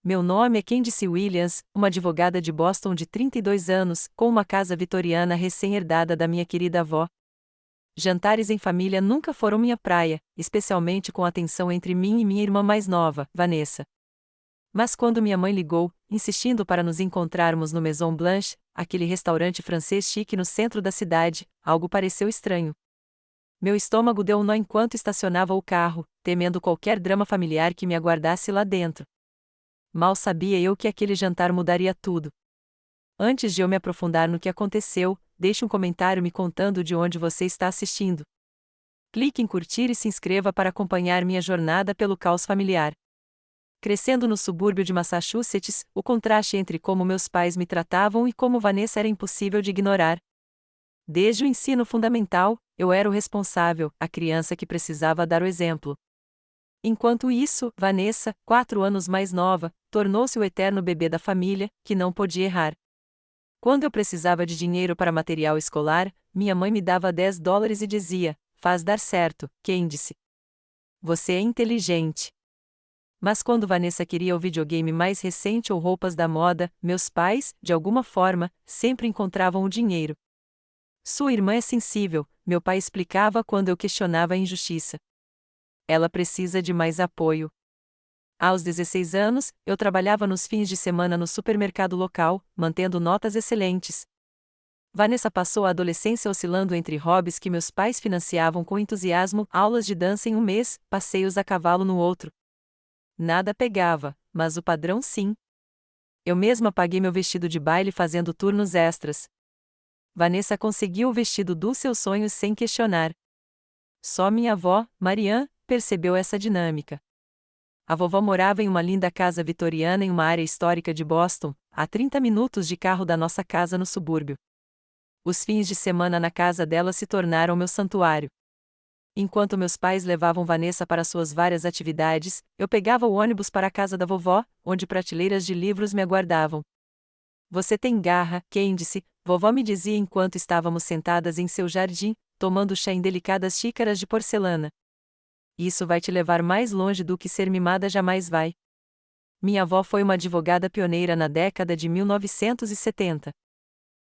Meu nome é Candice Williams, uma advogada de Boston de 32 anos, com uma casa vitoriana recém-herdada da minha querida avó. Jantares em família nunca foram minha praia, especialmente com a tensão entre mim e minha irmã mais nova, Vanessa. Mas quando minha mãe ligou, insistindo para nos encontrarmos no Maison Blanche, aquele restaurante francês chique no centro da cidade, algo pareceu estranho. Meu estômago deu um nó enquanto estacionava o carro, temendo qualquer drama familiar que me aguardasse lá dentro. Mal sabia eu que aquele jantar mudaria tudo. Antes de eu me aprofundar no que aconteceu, deixe um comentário me contando de onde você está assistindo. Clique em curtir e se inscreva para acompanhar minha jornada pelo caos familiar. Crescendo no subúrbio de Massachusetts, o contraste entre como meus pais me tratavam e como Vanessa era impossível de ignorar. Desde o ensino fundamental, eu era o responsável, a criança que precisava dar o exemplo. Enquanto isso, Vanessa, 4 anos mais nova, tornou-se o eterno bebê da família, que não podia errar. Quando eu precisava de dinheiro para material escolar, minha mãe me dava $10 e dizia: "Faz dar certo, Candice. Você é inteligente." Mas quando Vanessa queria o videogame mais recente ou roupas da moda, meus pais, de alguma forma, sempre encontravam o dinheiro. Sua irmã é sensível, meu pai explicava quando eu questionava a injustiça. Ela precisa de mais apoio. Aos 16 anos, eu trabalhava nos fins de semana no supermercado local, mantendo notas excelentes. Vanessa passou a adolescência oscilando entre hobbies que meus pais financiavam com entusiasmo, aulas de dança em um mês, passeios a cavalo no outro. Nada pegava, mas o padrão sim. Eu mesma paguei meu vestido de baile fazendo turnos extras. Vanessa conseguiu o vestido dos seus sonhos sem questionar. Só minha avó, Marianne, percebeu essa dinâmica. A vovó morava em uma linda casa vitoriana em uma área histórica de Boston, a 30 minutos de carro da nossa casa no subúrbio. Os fins de semana na casa dela se tornaram meu santuário. Enquanto meus pais levavam Vanessa para suas várias atividades, eu pegava o ônibus para a casa da vovó, onde prateleiras de livros me aguardavam. "Você tem garra, Candice", vovó me dizia enquanto estávamos sentadas em seu jardim, tomando chá em delicadas xícaras de porcelana. "Isso vai te levar mais longe do que ser mimada jamais vai." Minha avó foi uma advogada pioneira na década de 1970.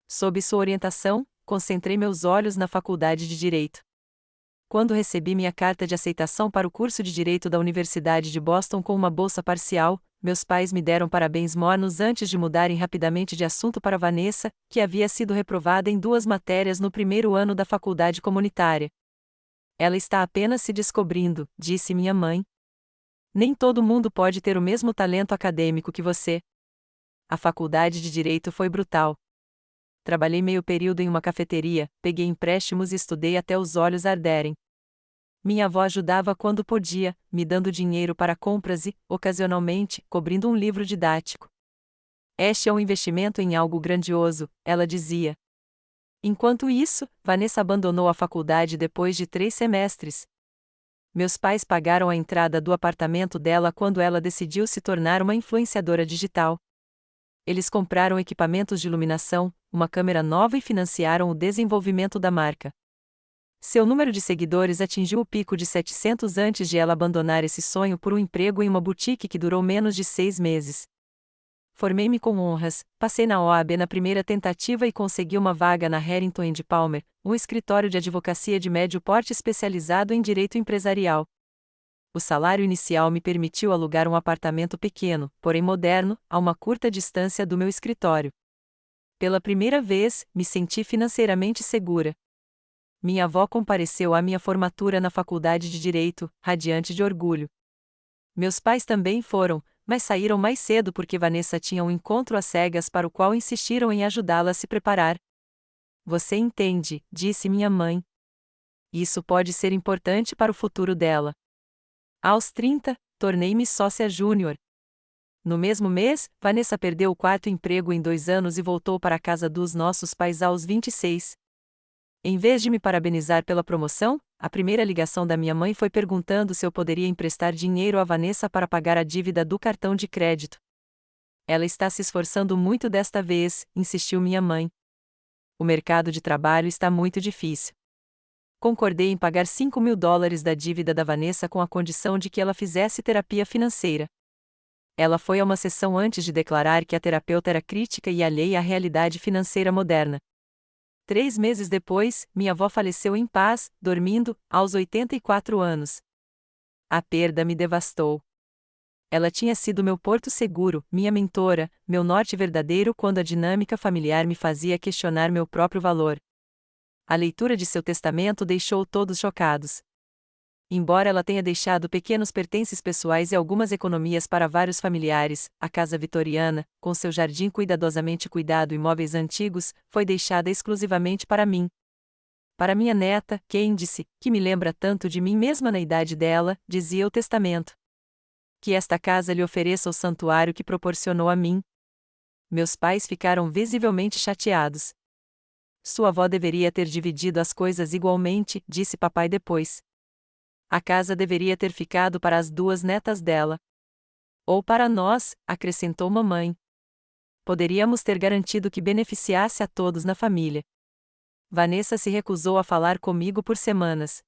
Sob sua orientação, concentrei meus olhos na faculdade de Direito. Quando recebi minha carta de aceitação para o curso de Direito da Universidade de Boston com uma bolsa parcial, meus pais me deram parabéns mornos antes de mudarem rapidamente de assunto para Vanessa, que havia sido reprovada em 2 matérias no primeiro ano da faculdade comunitária. "Ela está apenas se descobrindo", disse minha mãe. "Nem todo mundo pode ter o mesmo talento acadêmico que você." A faculdade de Direito foi brutal. Trabalhei meio período em uma cafeteria, peguei empréstimos e estudei até os olhos arderem. Minha avó ajudava quando podia, me dando dinheiro para compras e, ocasionalmente, cobrindo um livro didático. "Este é um investimento em algo grandioso", ela dizia. Enquanto isso, Vanessa abandonou a faculdade depois de 3 semestres. Meus pais pagaram a entrada do apartamento dela quando ela decidiu se tornar uma influenciadora digital. Eles compraram equipamentos de iluminação, uma câmera nova e financiaram o desenvolvimento da marca. Seu número de seguidores atingiu o pico de 700 antes de ela abandonar esse sonho por um emprego em uma boutique que durou menos de 6 meses. Formei-me com honras, passei na OAB na primeira tentativa e consegui uma vaga na Harrington & Palmer, um escritório de advocacia de médio porte especializado em direito empresarial. O salário inicial me permitiu alugar um apartamento pequeno, porém moderno, a uma curta distância do meu escritório. Pela primeira vez, me senti financeiramente segura. Minha avó compareceu à minha formatura na faculdade de Direito, radiante de orgulho. Meus pais também foram, mas saíram mais cedo porque Vanessa tinha um encontro às cegas para o qual insistiram em ajudá-la a se preparar. "Você entende", disse minha mãe. "Isso pode ser importante para o futuro dela." Aos 30, tornei-me sócia júnior. No mesmo mês, Vanessa perdeu o 4º emprego em 2 anos e voltou para a casa dos nossos pais aos 26. Em vez de me parabenizar pela promoção, a primeira ligação da minha mãe foi perguntando se eu poderia emprestar dinheiro a Vanessa para pagar a dívida do cartão de crédito. "Ela está se esforçando muito desta vez", insistiu minha mãe. "O mercado de trabalho está muito difícil." Concordei em pagar $5.000 da dívida da Vanessa com a condição de que ela fizesse terapia financeira. Ela foi a uma sessão antes de declarar que a terapeuta era crítica e alheia à realidade financeira moderna. 3 meses depois, minha avó faleceu em paz, dormindo, aos 84 anos. A perda me devastou. Ela tinha sido meu porto seguro, minha mentora, meu norte verdadeiro quando a dinâmica familiar me fazia questionar meu próprio valor. A leitura de seu testamento deixou todos chocados. Embora ela tenha deixado pequenos pertences pessoais e algumas economias para vários familiares, a casa vitoriana, com seu jardim cuidadosamente cuidado e móveis antigos, foi deixada exclusivamente para mim. Para minha neta, Candice, que me lembra tanto de mim mesma na idade dela, dizia o testamento. Que esta casa lhe ofereça o santuário que proporcionou a mim. Meus pais ficaram visivelmente chateados. Sua avó deveria ter dividido as coisas igualmente, disse papai depois. A casa deveria ter ficado para as 2 netas dela. Ou para nós, acrescentou mamãe. Poderíamos ter garantido que beneficiasse a todos na família. Vanessa se recusou a falar comigo por semanas.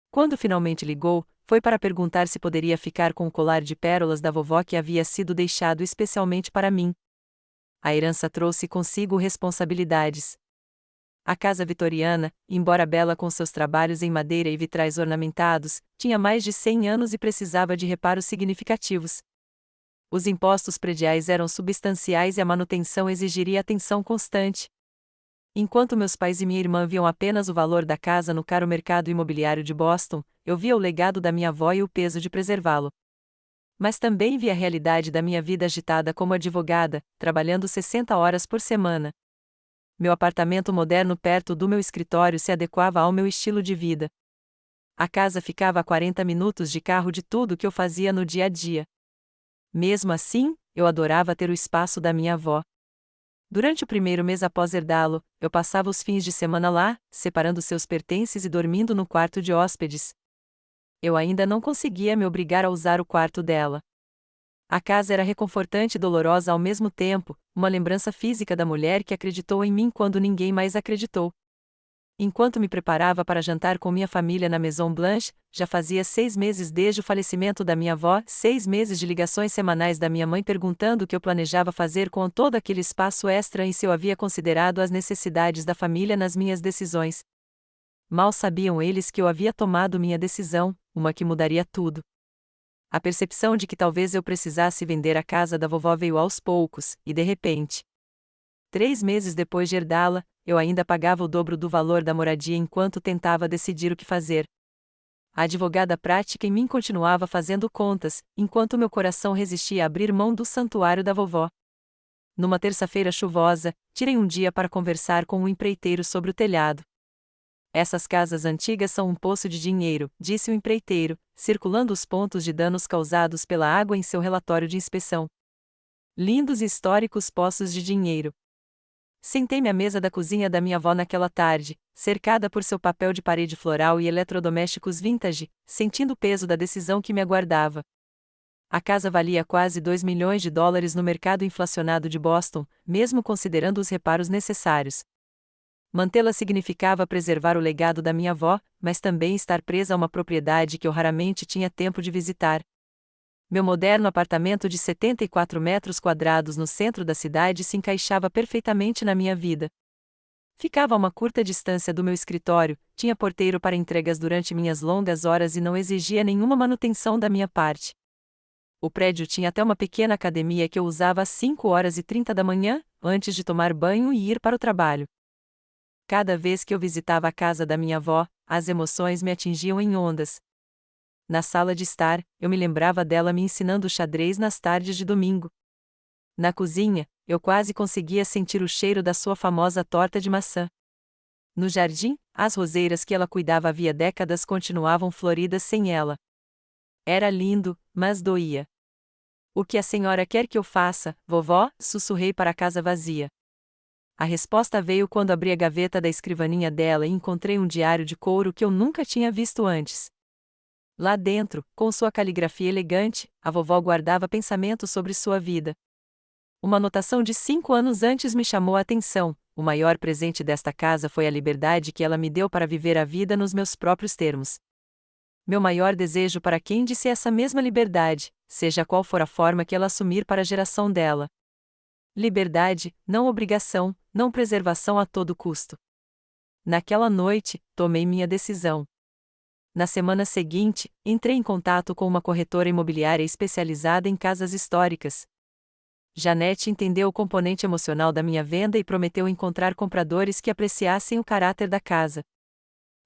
Quando finalmente ligou, foi para perguntar se poderia ficar com o colar de pérolas da vovó que havia sido deixado especialmente para mim. A herança trouxe consigo responsabilidades. A casa vitoriana, embora bela com seus trabalhos em madeira e vitrais ornamentados, tinha mais de 100 anos e precisava de reparos significativos. Os impostos prediais eram substanciais e a manutenção exigiria atenção constante. Enquanto meus pais e minha irmã viam apenas o valor da casa no caro mercado imobiliário de Boston, eu via o legado da minha avó e o peso de preservá-lo. Mas também via a realidade da minha vida agitada como advogada, trabalhando 60 horas por semana. Meu apartamento moderno perto do meu escritório se adequava ao meu estilo de vida. A casa ficava a 40 minutos de carro de tudo que eu fazia no dia a dia. Mesmo assim, eu adorava ter o espaço da minha avó. Durante o primeiro mês após herdá-lo, eu passava os fins de semana lá, separando seus pertences e dormindo no quarto de hóspedes. Eu ainda não conseguia me obrigar a usar o quarto dela. A casa era reconfortante e dolorosa ao mesmo tempo, uma lembrança física da mulher que acreditou em mim quando ninguém mais acreditou. Enquanto me preparava para jantar com minha família na Maison Blanche, já fazia 6 meses desde o falecimento da minha avó, 6 meses de ligações semanais da minha mãe perguntando o que eu planejava fazer com todo aquele espaço extra e se eu havia considerado as necessidades da família nas minhas decisões. Mal sabiam eles que eu havia tomado minha decisão, uma que mudaria tudo. A percepção de que talvez eu precisasse vender a casa da vovó veio aos poucos, e de repente. 3 meses depois de herdá-la, eu ainda pagava o dobro do valor da moradia enquanto tentava decidir o que fazer. A advogada prática em mim continuava fazendo contas, enquanto meu coração resistia a abrir mão do santuário da vovó. Numa terça-feira chuvosa, tirei um dia para conversar com um empreiteiro sobre o telhado. Essas casas antigas são um poço de dinheiro, disse o empreiteiro, circulando os pontos de danos causados pela água em seu relatório de inspeção. Lindos e históricos poços de dinheiro. Sentei-me à mesa da cozinha da minha avó naquela tarde, cercada por seu papel de parede floral e eletrodomésticos vintage, sentindo o peso da decisão que me aguardava. A casa valia quase $2 milhões no mercado inflacionado de Boston, mesmo considerando os reparos necessários. Mantê-la significava preservar o legado da minha avó, mas também estar presa a uma propriedade que eu raramente tinha tempo de visitar. Meu moderno apartamento de 74 metros quadrados no centro da cidade se encaixava perfeitamente na minha vida. Ficava a uma curta distância do meu escritório, tinha porteiro para entregas durante minhas longas horas e não exigia nenhuma manutenção da minha parte. O prédio tinha até uma pequena academia que eu usava às 5h30 da manhã, antes de tomar banho e ir para o trabalho. Cada vez que eu visitava a casa da minha avó, as emoções me atingiam em ondas. Na sala de estar, eu me lembrava dela me ensinando xadrez nas tardes de domingo. Na cozinha, eu quase conseguia sentir o cheiro da sua famosa torta de maçã. No jardim, as roseiras que ela cuidava havia décadas continuavam floridas sem ela. Era lindo, mas doía. O que a senhora quer que eu faça, vovó? Sussurrei para a casa vazia. A resposta veio quando abri a gaveta da escrivaninha dela e encontrei um diário de couro que eu nunca tinha visto antes. Lá dentro, com sua caligrafia elegante, a vovó guardava pensamentos sobre sua vida. Uma anotação de 5 anos antes me chamou a atenção: o maior presente desta casa foi a liberdade que ela me deu para viver a vida nos meus próprios termos. Meu maior desejo para Candice é essa mesma liberdade, seja qual for a forma que ela assumir para a geração dela. Liberdade, não obrigação, não preservação a todo custo. Naquela noite, tomei minha decisão. Na semana seguinte, entrei em contato com uma corretora imobiliária especializada em casas históricas. Janete entendeu o componente emocional da minha venda e prometeu encontrar compradores que apreciassem o caráter da casa.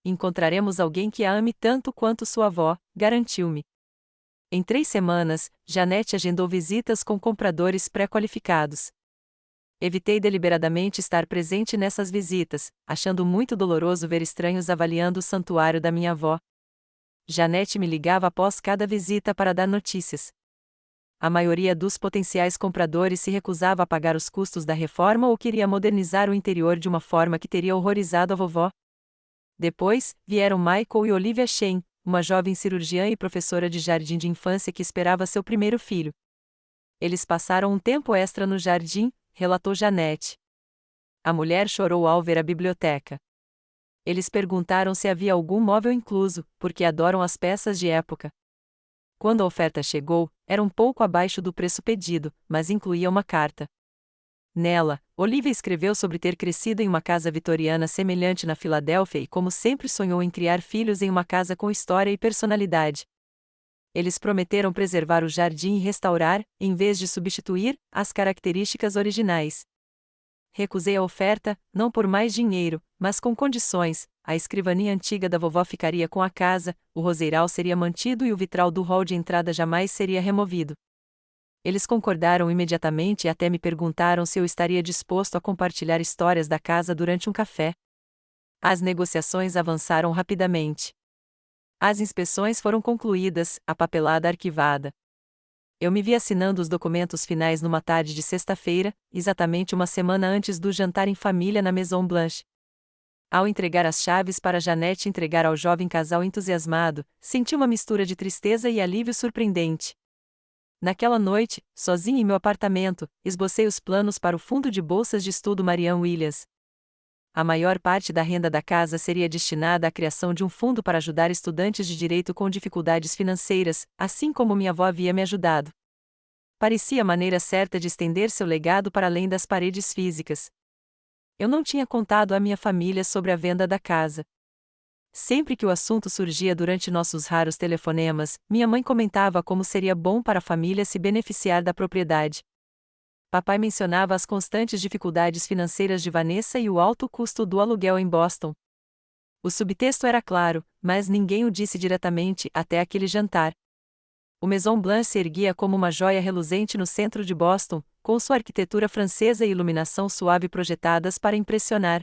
Encontraremos alguém que a ame tanto quanto sua avó, garantiu-me. Em 3 semanas, Janete agendou visitas com compradores pré-qualificados. Evitei deliberadamente estar presente nessas visitas, achando muito doloroso ver estranhos avaliando o santuário da minha avó. Janete me ligava após cada visita para dar notícias. A maioria dos potenciais compradores se recusava a pagar os custos da reforma ou queria modernizar o interior de uma forma que teria horrorizado a vovó. Depois, vieram Michael e Olivia Shen, uma jovem cirurgiã e professora de jardim de infância que esperava seu primeiro filho. Eles passaram um tempo extra no jardim, relatou Janete. A mulher chorou ao ver a biblioteca. Eles perguntaram se havia algum móvel incluso, porque adoram as peças de época. Quando a oferta chegou, era um pouco abaixo do preço pedido, mas incluía uma carta. Nela, Olivia escreveu sobre ter crescido em uma casa vitoriana semelhante na Filadélfia e como sempre sonhou em criar filhos em uma casa com história e personalidade. Eles prometeram preservar o jardim e restaurar, em vez de substituir, as características originais. Recusei a oferta, não por mais dinheiro, mas com condições: a escrivaninha antiga da vovó ficaria com a casa, o roseiral seria mantido e o vitral do hall de entrada jamais seria removido. Eles concordaram imediatamente e até me perguntaram se eu estaria disposto a compartilhar histórias da casa durante um café. As negociações avançaram rapidamente. As inspeções foram concluídas, a papelada arquivada. Eu me vi assinando os documentos finais numa tarde de sexta-feira, exatamente uma semana antes do jantar em família na Maison Blanche. Ao entregar as chaves para Janete entregar ao jovem casal entusiasmado, senti uma mistura de tristeza e alívio surpreendente. Naquela noite, sozinha em meu apartamento, esbocei os planos para o fundo de bolsas de estudo Marianne Williams. A maior parte da renda da casa seria destinada à criação de um fundo para ajudar estudantes de direito com dificuldades financeiras, assim como minha avó havia me ajudado. Parecia a maneira certa de estender seu legado para além das paredes físicas. Eu não tinha contado à minha família sobre a venda da casa. Sempre que o assunto surgia durante nossos raros telefonemas, minha mãe comentava como seria bom para a família se beneficiar da propriedade. Papai mencionava as constantes dificuldades financeiras de Vanessa e o alto custo do aluguel em Boston. O subtexto era claro, mas ninguém o disse diretamente até aquele jantar. O Maison Blanche se erguia como uma joia reluzente no centro de Boston, com sua arquitetura francesa e iluminação suave projetadas para impressionar.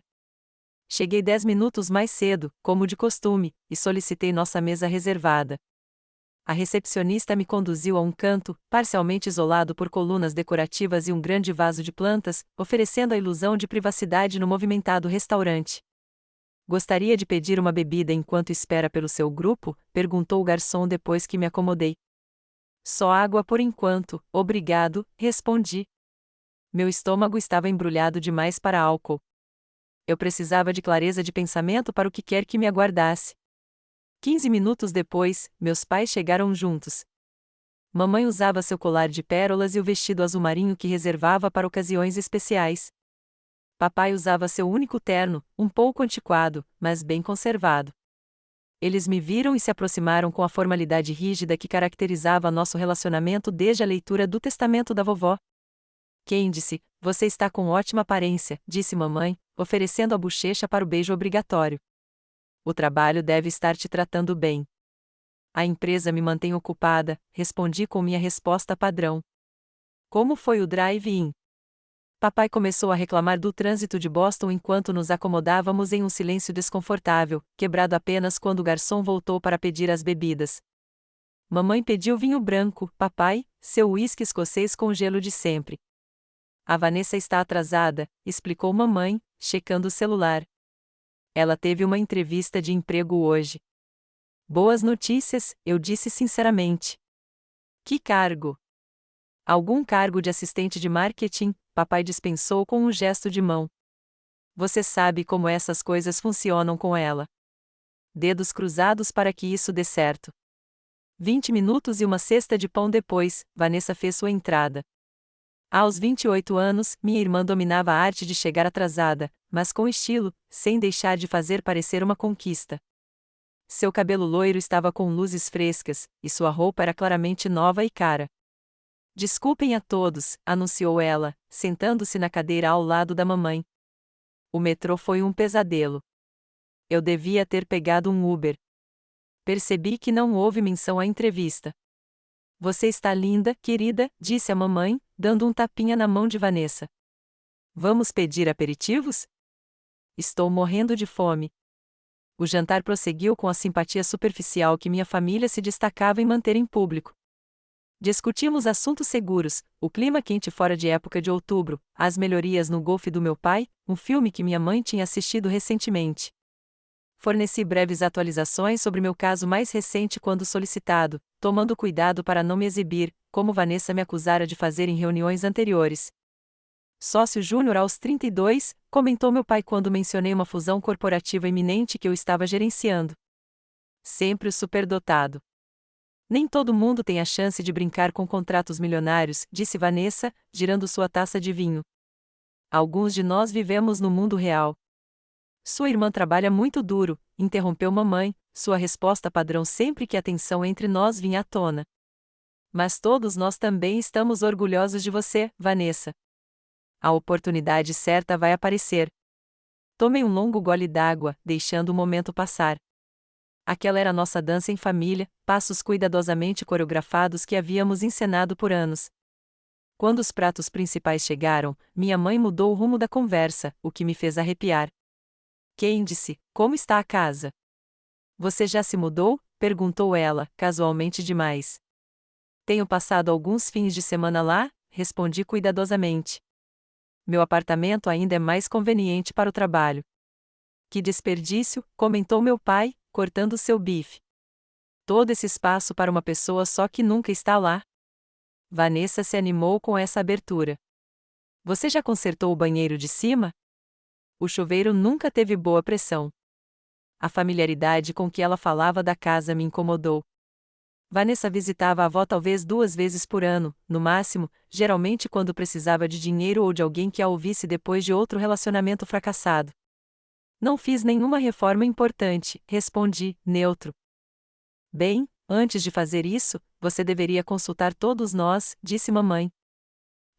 Cheguei 10 minutos mais cedo, como de costume, e solicitei nossa mesa reservada. A recepcionista me conduziu a um canto, parcialmente isolado por colunas decorativas e um grande vaso de plantas, oferecendo a ilusão de privacidade no movimentado restaurante. Gostaria de pedir uma bebida enquanto espera pelo seu grupo? Perguntou o garçom depois que me acomodei. Só água por enquanto, obrigado, respondi. Meu estômago estava embrulhado demais para álcool. Eu precisava de clareza de pensamento para o que quer que me aguardasse. 15 minutos depois, meus pais chegaram juntos. Mamãe usava seu colar de pérolas e o vestido azul marinho que reservava para ocasiões especiais. Papai usava seu único terno, um pouco antiquado, mas bem conservado. Eles me viram e se aproximaram com a formalidade rígida que caracterizava nosso relacionamento desde a leitura do testamento da vovó. Candice, você está com ótima aparência, disse mamãe, oferecendo a bochecha para o beijo obrigatório. O trabalho deve estar te tratando bem. A empresa me mantém ocupada, respondi com minha resposta padrão. Como foi o drive-in? Papai começou a reclamar do trânsito de Boston enquanto nos acomodávamos em um silêncio desconfortável, quebrado apenas quando o garçom voltou para pedir as bebidas. Mamãe pediu vinho branco, papai, seu uísque escocês com gelo de sempre. A Vanessa está atrasada, explicou mamãe, checando o celular. Ela teve uma entrevista de emprego hoje. Boas notícias, eu disse sinceramente. Que cargo? Algum cargo de assistente de marketing, papai dispensou com um gesto de mão. Você sabe como essas coisas funcionam com ela. dedos cruzados para que isso dê certo. 20 minutos e uma cesta de pão depois, Vanessa fez sua entrada. Aos 28 anos, minha irmã dominava a arte de chegar atrasada, mas com estilo, sem deixar de fazer parecer uma conquista. Seu cabelo loiro estava com luzes frescas, e sua roupa era claramente nova e cara. Desculpem a todos, anunciou ela, sentando-se na cadeira ao lado da mamãe. O metrô foi um pesadelo. Eu devia ter pegado um Uber. Percebi que não houve menção à entrevista. Você está linda, querida, disse a mamãe, dando um tapinha na mão de Vanessa. Vamos pedir aperitivos? Estou morrendo de fome. O jantar prosseguiu com a simpatia superficial que minha família se destacava em manter em público. Discutimos assuntos seguros, o clima quente fora de época de outubro, as melhorias no golfe do meu pai, um filme que minha mãe tinha assistido recentemente. Forneci breves atualizações sobre meu caso mais recente quando solicitado, tomando cuidado para não me exibir, como Vanessa me acusara de fazer em reuniões anteriores. Sócio júnior aos 32, comentou meu pai quando mencionei uma fusão corporativa iminente que eu estava gerenciando. Sempre o superdotado. Nem todo mundo tem a chance de brincar com contratos milionários, disse Vanessa, girando sua taça de vinho. Alguns de nós vivemos no mundo real. Sua irmã trabalha muito duro, interrompeu mamãe, sua resposta padrão sempre que a tensão entre nós vinha à tona. Mas todos nós também estamos orgulhosos de você, Vanessa. A oportunidade certa vai aparecer. Tomei um longo gole d'água, deixando o momento passar. Aquela era nossa dança em família, passos cuidadosamente coreografados que havíamos encenado por anos. Quando os pratos principais chegaram, minha mãe mudou o rumo da conversa, o que me fez arrepiar. Candice, como está a casa? Você já se mudou? Perguntou ela, casualmente demais. Tenho passado alguns fins de semana lá, respondi cuidadosamente. Meu apartamento ainda é mais conveniente para o trabalho. Que desperdício, comentou meu pai, cortando seu bife. Todo esse espaço para uma pessoa só que nunca está lá. Vanessa se animou com essa abertura. Você já consertou o banheiro de cima? O chuveiro nunca teve boa pressão. A familiaridade com que ela falava da casa me incomodou. Vanessa visitava a avó talvez 2 vezes por ano, no máximo, geralmente quando precisava de dinheiro ou de alguém que a ouvisse depois de outro relacionamento fracassado. Não fiz nenhuma reforma importante, respondi, neutro. Bem, antes de fazer isso, você deveria consultar todos nós, disse mamãe.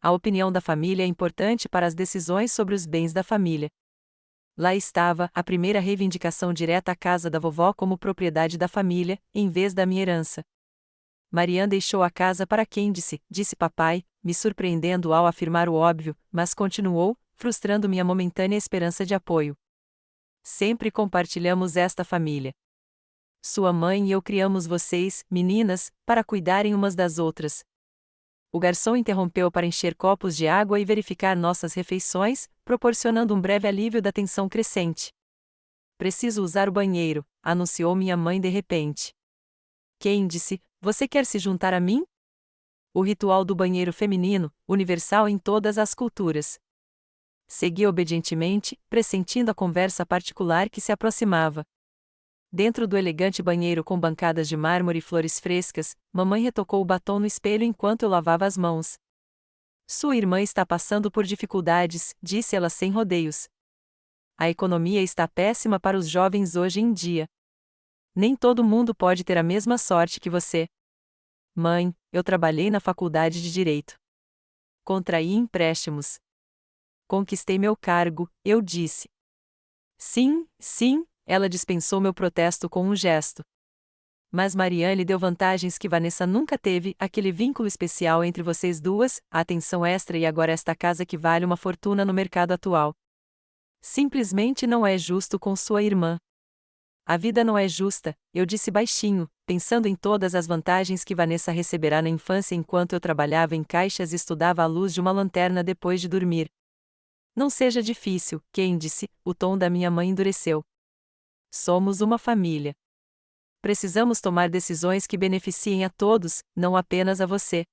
A opinião da família é importante para as decisões sobre os bens da família. Lá estava, a primeira reivindicação direta à casa da vovó como propriedade da família, em vez da minha herança. Marianne deixou a casa para Candice, disse papai, me surpreendendo ao afirmar o óbvio, mas continuou, frustrando minha momentânea esperança de apoio. Sempre compartilhamos esta família. Sua mãe e eu criamos vocês, meninas, para cuidarem umas das outras. O garçom interrompeu para encher copos de água e verificar nossas refeições, proporcionando um breve alívio da tensão crescente. Preciso usar o banheiro, anunciou minha mãe de repente. Candice, você quer se juntar a mim? O ritual do banheiro feminino, universal em todas as culturas. Segui obedientemente, pressentindo a conversa particular que se aproximava. Dentro do elegante banheiro com bancadas de mármore e flores frescas, mamãe retocou o batom no espelho enquanto eu lavava as mãos. Sua irmã está passando por dificuldades, disse ela sem rodeios. A economia está péssima para os jovens hoje em dia. Nem todo mundo pode ter a mesma sorte que você. Mãe, eu trabalhei na faculdade de Direito. Contraí empréstimos. Conquistei meu cargo, eu disse. Sim, sim, ela dispensou meu protesto com um gesto. Mas Marianne deu vantagens que Vanessa nunca teve, aquele vínculo especial entre vocês duas, a atenção extra e agora esta casa que vale uma fortuna no mercado atual. Simplesmente não é justo com sua irmã. A vida não é justa, eu disse baixinho, pensando em todas as vantagens que Vanessa receberá na infância enquanto eu trabalhava em caixas e estudava à luz de uma lanterna depois de dormir. Não seja difícil, Candice, o tom da minha mãe endureceu. Somos uma família. Precisamos tomar decisões que beneficiem a todos, não apenas a você.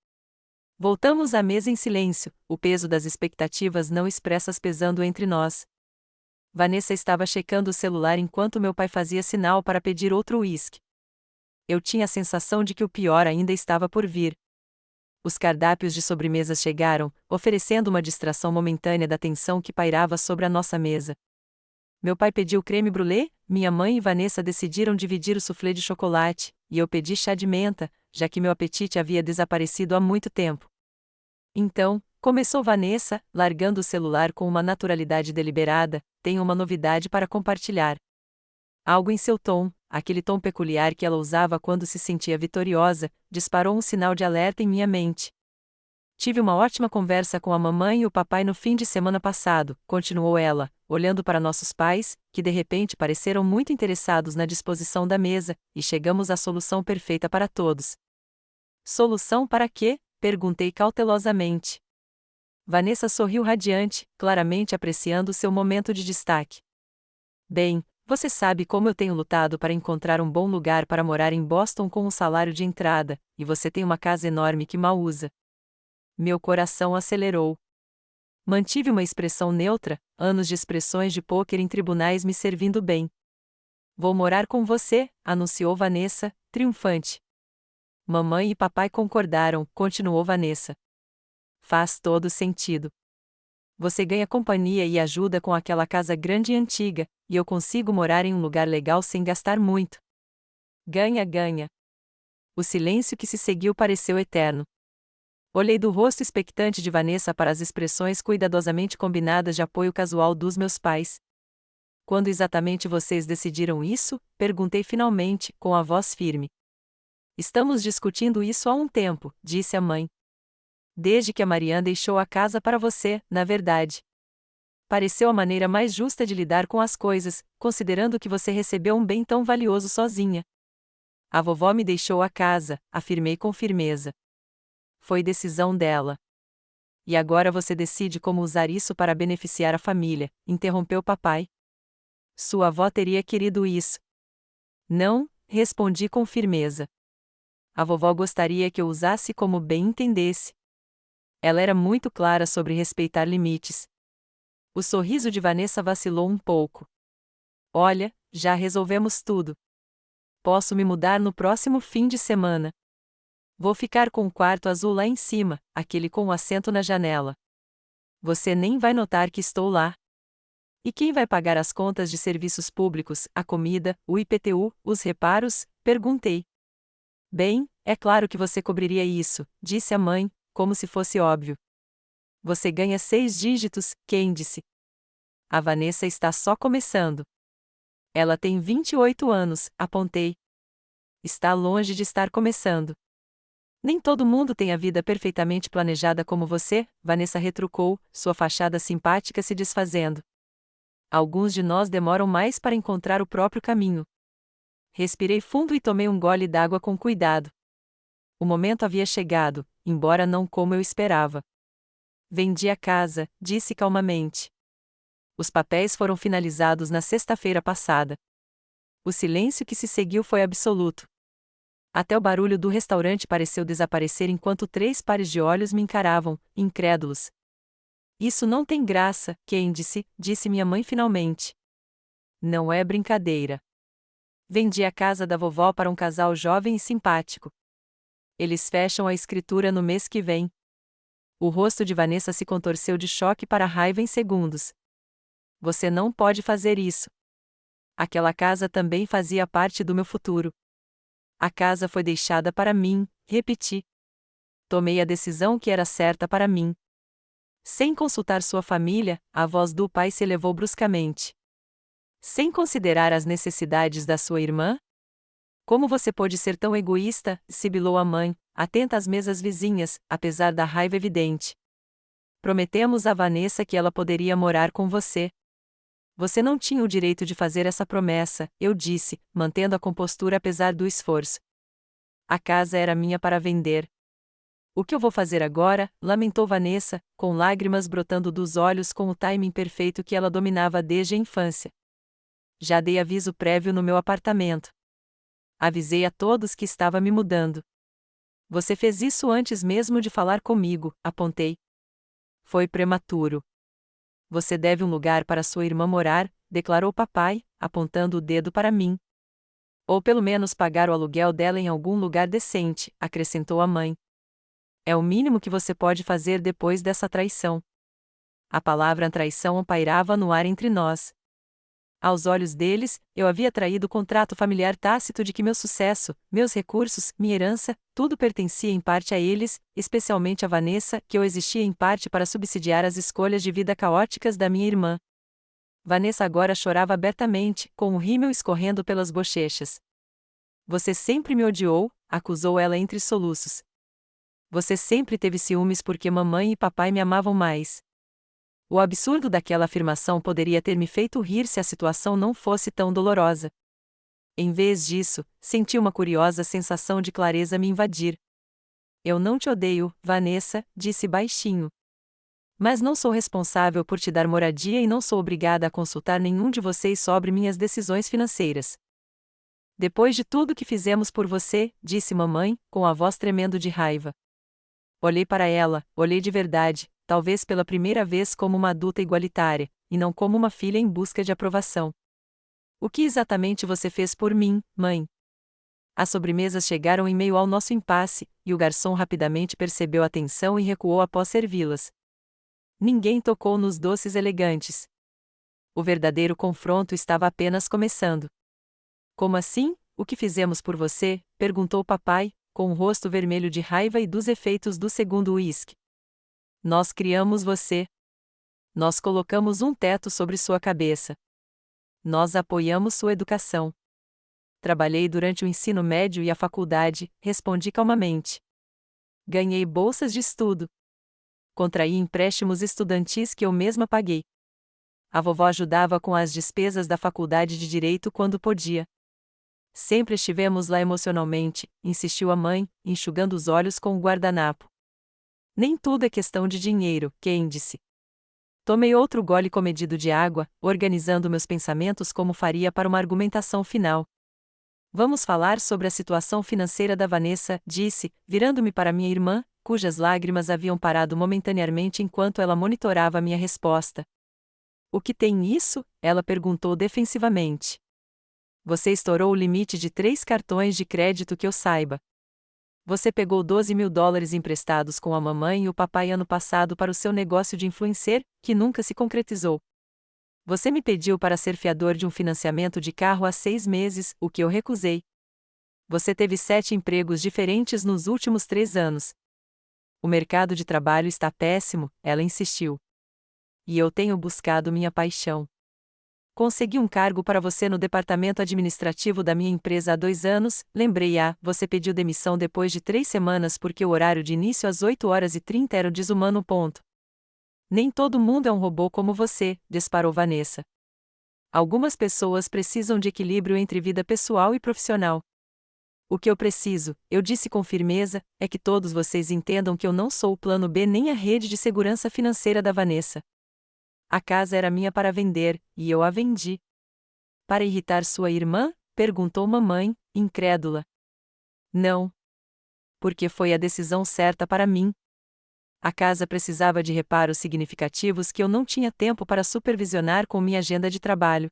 Voltamos à mesa em silêncio, o peso das expectativas não expressas pesando entre nós. Vanessa estava checando o celular enquanto meu pai fazia sinal para pedir outro uísque. Eu tinha a sensação de que o pior ainda estava por vir. Os cardápios de sobremesas chegaram, oferecendo uma distração momentânea da tensão que pairava sobre a nossa mesa. Meu pai pediu creme brulee, minha mãe e Vanessa decidiram dividir o soufflé de chocolate, e eu pedi chá de menta, já que meu apetite havia desaparecido há muito tempo. Então, começou Vanessa, largando o celular com uma naturalidade deliberada, tenho uma novidade para compartilhar. Algo em seu tom, aquele tom peculiar que ela usava quando se sentia vitoriosa, disparou um sinal de alerta em minha mente. Tive uma ótima conversa com a mamãe e o papai no fim de semana passado, continuou ela, olhando para nossos pais, que de repente pareceram muito interessados na disposição da mesa, e chegamos à solução perfeita para todos. Solução para quê? Perguntei cautelosamente. Vanessa sorriu radiante, claramente apreciando seu momento de destaque. Bem, você sabe como eu tenho lutado para encontrar um bom lugar para morar em Boston com um salário de entrada, e você tem uma casa enorme que mal usa. Meu coração acelerou. Mantive uma expressão neutra, anos de expressões de pôquer em tribunais me servindo bem. Vou morar com você, anunciou Vanessa, triunfante. Mamãe e papai concordaram, continuou Vanessa. Faz todo sentido. Você ganha companhia e ajuda com aquela casa grande e antiga, e eu consigo morar em um lugar legal sem gastar muito. Ganha, ganha. O silêncio que se seguiu pareceu eterno. Olhei do rosto expectante de Vanessa para as expressões cuidadosamente combinadas de apoio casual dos meus pais. Quando exatamente vocês decidiram isso? Perguntei finalmente, com a voz firme. Estamos discutindo isso há um tempo, disse a mãe. Desde que a Marianne deixou a casa para você, na verdade. Pareceu a maneira mais justa de lidar com as coisas, considerando que você recebeu um bem tão valioso sozinha. A vovó me deixou a casa, afirmei com firmeza. Foi decisão dela. E agora você decide como usar isso para beneficiar a família, interrompeu papai. Sua avó teria querido isso. Não, respondi com firmeza. A vovó gostaria que eu usasse como bem entendesse. Ela era muito clara sobre respeitar limites. O sorriso de Vanessa vacilou um pouco. Olha, já resolvemos tudo. Posso me mudar no próximo fim de semana. Vou ficar com o quarto azul lá em cima, aquele com o assento na janela. Você nem vai notar que estou lá. E quem vai pagar as contas de serviços públicos, a comida, o IPTU, os reparos? Perguntei. Bem, é claro que você cobriria isso, disse a mãe, como se fosse óbvio. Você ganha 6 dígitos, Candice. A Vanessa está só começando. Ela tem 28 anos, apontei. Está longe de estar começando. Nem todo mundo tem a vida perfeitamente planejada como você, Vanessa retrucou, sua fachada simpática se desfazendo. Alguns de nós demoram mais para encontrar o próprio caminho. Respirei fundo e tomei um gole d'água com cuidado. O momento havia chegado, embora não como eu esperava. Vendi a casa, disse calmamente. Os papéis foram finalizados na sexta-feira passada. O silêncio que se seguiu foi absoluto. Até o barulho do restaurante pareceu desaparecer enquanto 3 pares de olhos me encaravam, incrédulos. Isso não tem graça, Candice, disse minha mãe finalmente. Não é brincadeira. Vendi a casa da vovó para um casal jovem e simpático. Eles fecham a escritura no mês que vem. O rosto de Vanessa se contorceu de choque para raiva em segundos. Você não pode fazer isso. Aquela casa também fazia parte do meu futuro. A casa foi deixada para mim, repeti. Tomei a decisão que era certa para mim. Sem consultar sua família, a voz do pai se elevou bruscamente. Sem considerar as necessidades da sua irmã? Como você pode ser tão egoísta? Sibilou a mãe, atenta às mesas vizinhas, apesar da raiva evidente. Prometemos a Vanessa que ela poderia morar com você. Você não tinha o direito de fazer essa promessa, eu disse, mantendo a compostura apesar do esforço. A casa era minha para vender. O que eu vou fazer agora? Lamentou Vanessa, com lágrimas brotando dos olhos com o timing perfeito que ela dominava desde a infância. Já dei aviso prévio no meu apartamento. Avisei a todos que estava me mudando. Você fez isso antes mesmo de falar comigo, apontei. Foi prematuro. Você deve um lugar para sua irmã morar, declarou papai, apontando o dedo para mim. Ou pelo menos pagar o aluguel dela em algum lugar decente, acrescentou a mãe. É o mínimo que você pode fazer depois dessa traição. A palavra traição pairava no ar entre nós. Aos olhos deles, eu havia traído o contrato familiar tácito de que meu sucesso, meus recursos, minha herança, tudo pertencia em parte a eles, especialmente a Vanessa, que eu existia em parte para subsidiar as escolhas de vida caóticas da minha irmã. Vanessa agora chorava abertamente, com o rímel escorrendo pelas bochechas. Você sempre me odiou, acusou ela entre soluços. Você sempre teve ciúmes porque mamãe e papai me amavam mais. O absurdo daquela afirmação poderia ter me feito rir se a situação não fosse tão dolorosa. Em vez disso, senti uma curiosa sensação de clareza me invadir. Eu não te odeio, Vanessa, disse baixinho. Mas não sou responsável por te dar moradia e não sou obrigada a consultar nenhum de vocês sobre minhas decisões financeiras. Depois de tudo que fizemos por você, disse mamãe, com a voz tremendo de raiva. Olhei para ela, olhei de verdade, talvez pela primeira vez como uma adulta igualitária, e não como uma filha em busca de aprovação. O que exatamente você fez por mim, mãe? As sobremesas chegaram em meio ao nosso impasse, e o garçom rapidamente percebeu a tensão e recuou após servi-las. Ninguém tocou nos doces elegantes. O verdadeiro confronto estava apenas começando. Como assim? O que fizemos por você? Perguntou papai, com o rosto vermelho de raiva e dos efeitos do segundo uísque. Nós criamos você. Nós colocamos um teto sobre sua cabeça. Nós apoiamos sua educação. Trabalhei durante o ensino médio e a faculdade, respondi calmamente. Ganhei bolsas de estudo. Contraí empréstimos estudantis que eu mesma paguei. A vovó ajudava com as despesas da faculdade de Direito quando podia. Sempre estivemos lá emocionalmente, insistiu a mãe, enxugando os olhos com o guardanapo. Nem tudo é questão de dinheiro, Candice. Tomei outro gole comedido de água, organizando meus pensamentos como faria para uma argumentação final. Vamos falar sobre a situação financeira da Vanessa, disse, virando-me para minha irmã, cujas lágrimas haviam parado momentaneamente enquanto ela monitorava minha resposta. O que tem isso? Ela perguntou defensivamente. Você estourou o limite de 3 cartões de crédito que eu saiba. Você pegou $12.000 emprestados com a mamãe e o papai ano passado para o seu negócio de influencer, que nunca se concretizou. Você me pediu para ser fiador de um financiamento de carro há 6 meses, o que eu recusei. Você teve 7 empregos diferentes nos últimos 3 anos. O mercado de trabalho está péssimo, ela insistiu. E eu tenho buscado minha paixão. Consegui um cargo para você no departamento administrativo da minha empresa há 2 anos, lembrei-a, você pediu demissão depois de 3 semanas porque o horário de início às 8h30 era desumano. Nem todo mundo é um robô como você, disparou Vanessa. Algumas pessoas precisam de equilíbrio entre vida pessoal e profissional. O que eu preciso, eu disse com firmeza, é que todos vocês entendam que eu não sou o plano B nem a rede de segurança financeira da Vanessa. A casa era minha para vender, e eu a vendi. Para irritar sua irmã? Perguntou mamãe, incrédula. Não. Porque foi a decisão certa para mim. A casa precisava de reparos significativos que eu não tinha tempo para supervisionar com minha agenda de trabalho.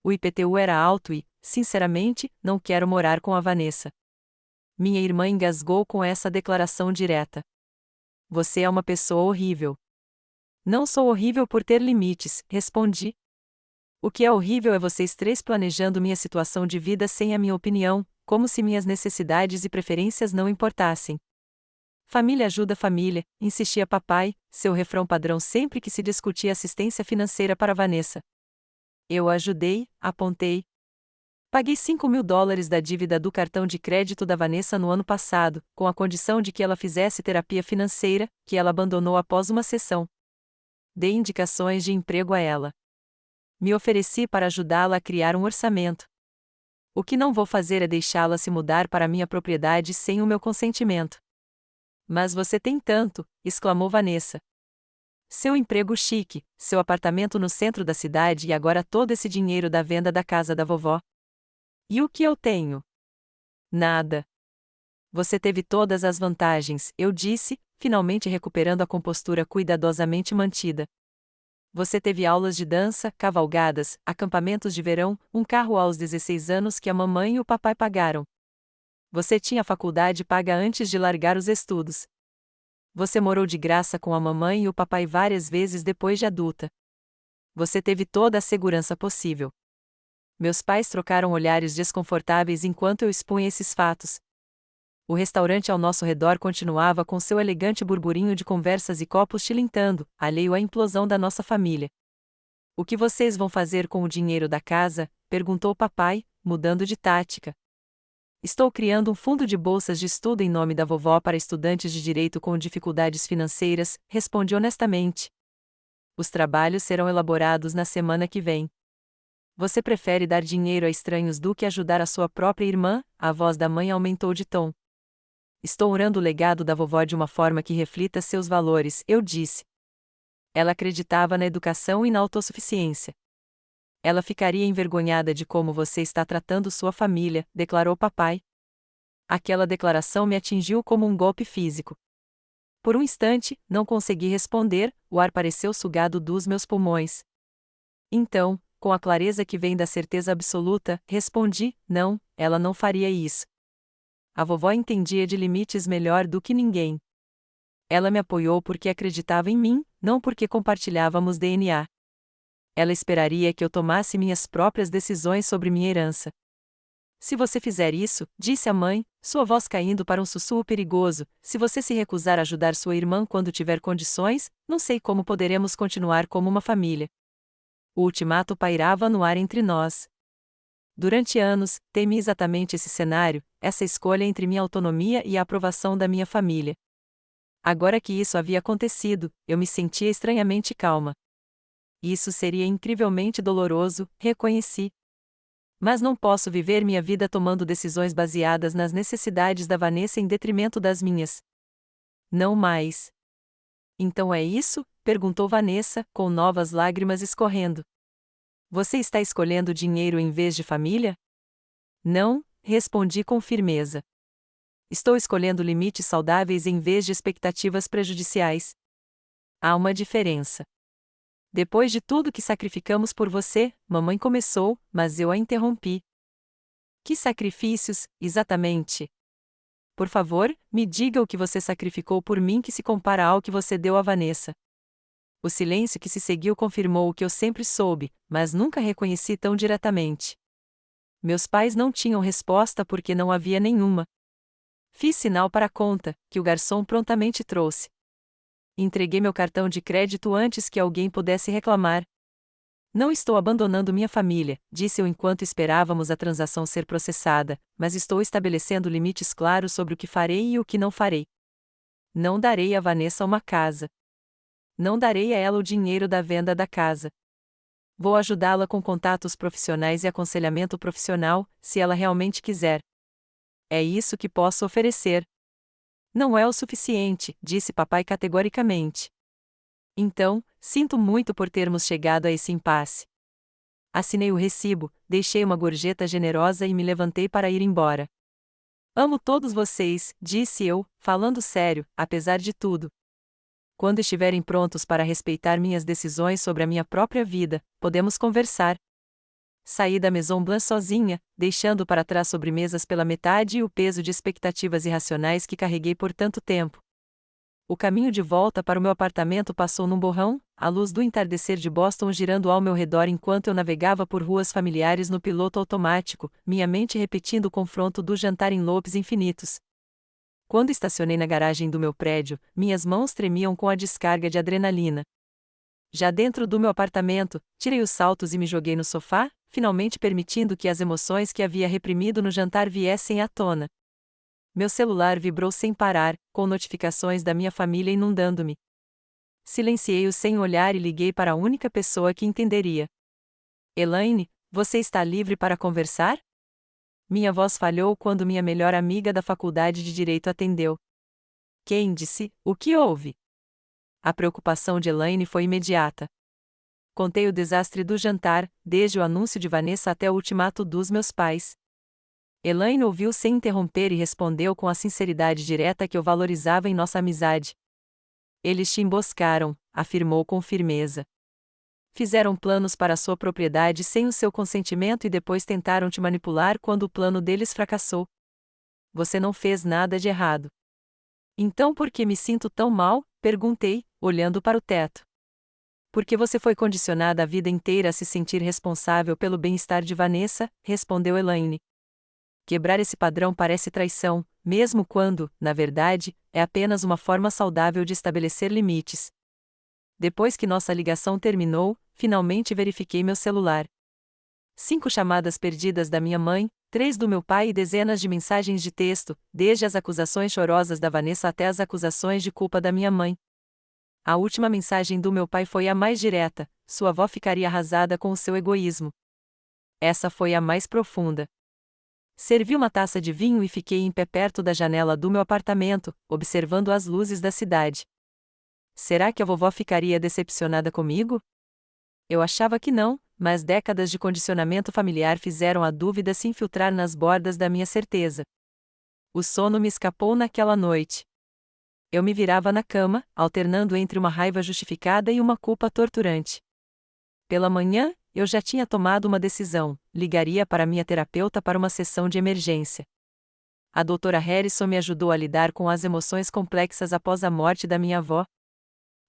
O IPTU era alto e, sinceramente, não quero morar com a Vanessa. Minha irmã engasgou com essa declaração direta. Você é uma pessoa horrível. Não sou horrível por ter limites, respondi. O que é horrível é vocês 3 planejando minha situação de vida sem a minha opinião, como se minhas necessidades e preferências não importassem. Família ajuda família, insistia papai, seu refrão padrão sempre que se discutia assistência financeira para Vanessa. Eu a ajudei, apontei. Paguei $5.000 da dívida do cartão de crédito da Vanessa no ano passado, com a condição de que ela fizesse terapia financeira, que ela abandonou após uma sessão. Dei indicações de emprego a ela. Me ofereci para ajudá-la a criar um orçamento. O que não vou fazer é deixá-la se mudar para minha propriedade sem o meu consentimento. Mas você tem tanto, exclamou Vanessa. Seu emprego chique, seu apartamento no centro da cidade e agora todo esse dinheiro da venda da casa da vovó. E o que eu tenho? Nada. Você teve todas as vantagens, eu disse, finalmente recuperando a compostura cuidadosamente mantida. Você teve aulas de dança, cavalgadas, acampamentos de verão, um carro aos 16 anos que a mamãe e o papai pagaram. Você tinha a faculdade paga antes de largar os estudos. Você morou de graça com a mamãe e o papai várias vezes depois de adulta. Você teve toda a segurança possível. Meus pais trocaram olhares desconfortáveis enquanto eu expunha esses fatos. O restaurante ao nosso redor continuava com seu elegante burburinho de conversas e copos tilintando, alheio à implosão da nossa família. O que vocês vão fazer com o dinheiro da casa? Perguntou papai, mudando de tática. Estou criando um fundo de bolsas de estudo em nome da vovó para estudantes de direito com dificuldades financeiras, respondi honestamente. Os trabalhos serão elaborados na semana que vem. Você prefere dar dinheiro a estranhos do que ajudar a sua própria irmã? A voz da mãe aumentou de tom. Estou orando o legado da vovó de uma forma que reflita seus valores, eu disse. Ela acreditava na educação e na autossuficiência. Ela ficaria envergonhada de como você está tratando sua família, declarou papai. Aquela declaração me atingiu como um golpe físico. Por um instante, não consegui responder, o ar pareceu sugado dos meus pulmões. Então, com a clareza que vem da certeza absoluta, respondi: não, ela não faria isso. A vovó entendia de limites melhor do que ninguém. Ela me apoiou porque acreditava em mim, não porque compartilhávamos DNA. Ela esperaria que eu tomasse minhas próprias decisões sobre minha herança. Se você fizer isso, disse a mãe, sua voz caindo para um sussurro perigoso, se você se recusar a ajudar sua irmã quando tiver condições, não sei como poderemos continuar como uma família. O ultimato pairava no ar entre nós. Durante anos, temi exatamente esse cenário, essa escolha entre minha autonomia e a aprovação da minha família. Agora que isso havia acontecido, eu me sentia estranhamente calma. Isso seria incrivelmente doloroso, reconheci. Mas não posso viver minha vida tomando decisões baseadas nas necessidades da Vanessa em detrimento das minhas. Não mais. Então é isso? Perguntou Vanessa, com novas lágrimas escorrendo. Você está escolhendo dinheiro em vez de família? Não, respondi com firmeza. Estou escolhendo limites saudáveis em vez de expectativas prejudiciais. Há uma diferença. Depois de tudo que sacrificamos por você, mamãe começou, mas eu a interrompi. Que sacrifícios, exatamente? Por favor, me diga o que você sacrificou por mim que se compara ao que você deu a Vanessa. O silêncio que se seguiu confirmou o que eu sempre soube, mas nunca reconheci tão diretamente. Meus pais não tinham resposta porque não havia nenhuma. Fiz sinal para a conta, que o garçom prontamente trouxe. Entreguei meu cartão de crédito antes que alguém pudesse reclamar. Não estou abandonando minha família, disse eu enquanto esperávamos a transação ser processada, mas estou estabelecendo limites claros sobre o que farei e o que não farei. Não darei a Vanessa uma casa. Não darei a ela o dinheiro da venda da casa. Vou ajudá-la com contatos profissionais e aconselhamento profissional, se ela realmente quiser. É isso que posso oferecer. Não é o suficiente, disse papai categoricamente. Então, sinto muito por termos chegado a esse impasse. Assinei o recibo, deixei uma gorjeta generosa e me levantei para ir embora. Amo todos vocês, disse eu, falando sério, apesar de tudo. Quando estiverem prontos para respeitar minhas decisões sobre a minha própria vida, podemos conversar. Saí da Maison Blanc sozinha, deixando para trás sobremesas pela metade e o peso de expectativas irracionais que carreguei por tanto tempo. O caminho de volta para o meu apartamento passou num borrão, a luz do entardecer de Boston girando ao meu redor enquanto eu navegava por ruas familiares no piloto automático, minha mente repetindo o confronto do jantar em loopes infinitos. Quando estacionei na garagem do meu prédio, minhas mãos tremiam com a descarga de adrenalina. Já dentro do meu apartamento, tirei os saltos e me joguei no sofá, finalmente permitindo que as emoções que havia reprimido no jantar viessem à tona. Meu celular vibrou sem parar, com notificações da minha família inundando-me. Silenciei-o sem olhar e liguei para a única pessoa que entenderia. Elaine, você está livre para conversar? Minha voz falhou quando minha melhor amiga da faculdade de Direito atendeu. Candice, o que houve? A preocupação de Elaine foi imediata. Contei o desastre do jantar, desde o anúncio de Vanessa até o ultimato dos meus pais. Elaine ouviu sem interromper e respondeu com a sinceridade direta que eu valorizava em nossa amizade. Eles te emboscaram, afirmou com firmeza. Fizeram planos para a sua propriedade sem o seu consentimento e depois tentaram te manipular quando o plano deles fracassou. Você não fez nada de errado. Então por que me sinto tão mal? Perguntei, olhando para o teto. Porque você foi condicionada a vida inteira a se sentir responsável pelo bem-estar de Vanessa, respondeu Elaine. Quebrar esse padrão parece traição, mesmo quando, na verdade, é apenas uma forma saudável de estabelecer limites. Depois que nossa ligação terminou, finalmente verifiquei meu celular. 5 chamadas perdidas da minha mãe, 3 do meu pai e dezenas de mensagens de texto, desde as acusações chorosas da Vanessa até as acusações de culpa da minha mãe. A última mensagem do meu pai foi a mais direta: sua avó ficaria arrasada com o seu egoísmo. Essa foi a mais profunda. Servi uma taça de vinho e fiquei em pé perto da janela do meu apartamento, observando as luzes da cidade. Será que a vovó ficaria decepcionada comigo? Eu achava que não, mas décadas de condicionamento familiar fizeram a dúvida se infiltrar nas bordas da minha certeza. O sono me escapou naquela noite. Eu me virava na cama, alternando entre uma raiva justificada e uma culpa torturante. Pela manhã, eu já tinha tomado uma decisão: ligaria para minha terapeuta para uma sessão de emergência. A doutora Harrison me ajudou a lidar com as emoções complexas após a morte da minha avó.